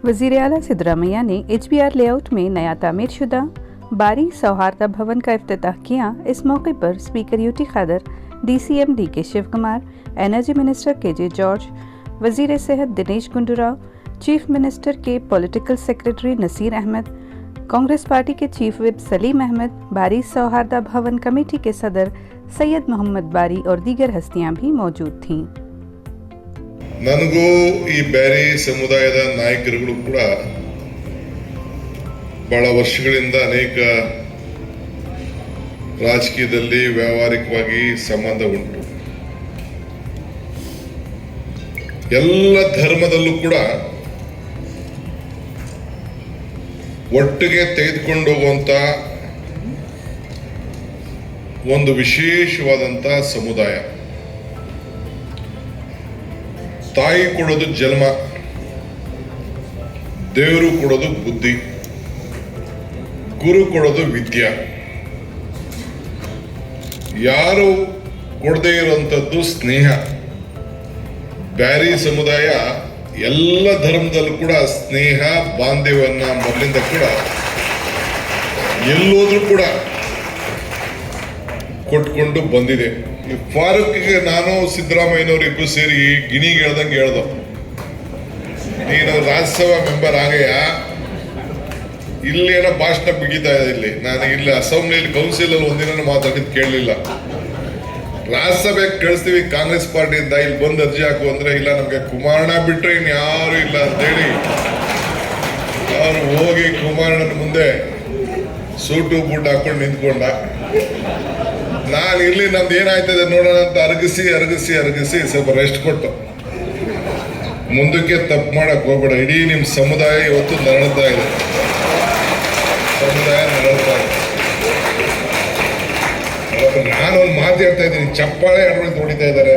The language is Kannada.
वज़ीर आला सिद्धरामैया ने HBR लेआउट में नया तामीरशुदा बारी सौहार्दा भवन का इफ्तिताह किया। इस मौके पर speaker UT Khader, DCM DK Shiva Kumar, energy minister KJ George, वज़ीर सेहत दिनेश गुंडूराव, चीफ मिनिस्टर के political secretary Naseer Ahmed, Congress party के चीफ विप सलीम अहमद, बारी सौहार्दा भवन कमेटी के सदर सैयद मोहम्मद बारी और दीगर हस्तियां भी मौजूद थीं। ನನಗೂ ಈ ಬ್ಯಾರಿ ಸಮುದಾಯದ ನಾಯಕರುಗಳು ಕೂಡ ಬಹಳ ವರ್ಷಗಳಿಂದ ಅನೇಕ ರಾಜಕೀಯದಲ್ಲಿ ವ್ಯಾವಹಾರಿಕವಾಗಿ ಸಂಬಂಧ ಉಂಟು. ಎಲ್ಲ ಧರ್ಮದಲ್ಲೂ ಕೂಡ ಒಟ್ಟಿಗೆ ತೆಗೆದುಕೊಂಡು ಹೋಗುವಂತ ಒಂದು ವಿಶೇಷವಾದಂತ ಸಮುದಾಯ. ತಾಯಿ ಕೊಡೋದು ಜನ್ಮ, ದೇವರು ಕೊಡೋದು ಬುದ್ಧಿ, ಗುರು ಕೊಡೋದು ವಿದ್ಯೆ. ಯಾರು ಕೊಡದೇ ಇರುವಂತದ್ದು ಸ್ನೇಹ. ಬ್ಯಾರಿ ಸಮುದಾಯ ಎಲ್ಲ ಧರ್ಮದಲ್ಲೂ ಕೂಡ ಸ್ನೇಹ ಬಾಂಧವ್ಯವನ್ನ ಮೊದಲಿಂದ ಕೂಡ ಎಲ್ಲೋದ್ರೂ ಕೂಡ ಕೊಟ್ಕೊಂಡು ಬಂದಿದೆ. ಫಾರೂಕ್ಗೆ ನಾನು ಸಿದ್ದರಾಮಯ್ಯನವರು ಇಬ್ಬರು ಸೇರಿ ಗಿಣಿಗೆ ಹೇಳ್ದಂಗೆ ಹೇಳ್ದೋ, ನೀನು ರಾಜ್ಯಸಭಾ ಮೆಂಬರ್ ಆಗಯ್ಯ, ಇಲ್ಲಿ ಏನೋ ಭಾಷಣ ಬಿಗಿತಾ ಇದೆ. ಇಲ್ಲಿ ನಾನು ಇಲ್ಲಿ ಅಸೆಂಬ್ಲಿಯಲ್ಲಿ ಕೌನ್ಸಿಲ್ ಅಲ್ಲಿ ಒಂದಿನ ಮಾತಾಡಿದ್ ಕೇಳಲಿಲ್ಲ. ರಾಜ್ಯಸಭೆಗೆ ಕಳಿಸ್ತೀವಿ ಕಾಂಗ್ರೆಸ್ ಪಾರ್ಟಿಯಿಂದ, ಇಲ್ಲಿ ಬಂದು ಅರ್ಜಿ ಹಾಕು ಅಂದ್ರೆ ಇಲ್ಲ, ನಮ್ಗೆ ಕುಮಾರಣ್ಣ ಬಿಟ್ರೆ ಇನ್ ಯಾರು ಇಲ್ಲ ಅಂತೇಳಿ ಅವ್ರು ಹೋಗಿ ಕುಮಾರಣ್ಣನ ಮುಂದೆ ಸೂಟು ಬೂಟ್ ಹಾಕೊಂಡು ನಿಂತ್ಕೊಂಡ. ನಾನು ಇಲ್ಲಿ ನಮ್ದು ಏನಾಯ್ತದೆ ನೋಡೋಣ ಅಂತ ಅರಗಿಸಿ ಸ್ವಲ್ಪ ರೆಸ್ಟ್ ಕೊಟ್ಟು, ಮುಂದಕ್ಕೆ ತಪ್ಪು ಮಾಡಕ್ ಹೋಗ್ಬೇಡ. ಇಡೀ ನಿಮ್ ಸಮುದಾಯ ಇವತ್ತು ನರಳ್ತಾ ಇದೆ. ನಾನೊಂದು ಮಾತು ಹೇಳ್ತಾ ಇದ್ದೀನಿ, ಚಪ್ಪಾಳೆ ಅಡ್ವೈಸ್ ಹೊಡಿತಾ ಇದ್ದಾರೆ.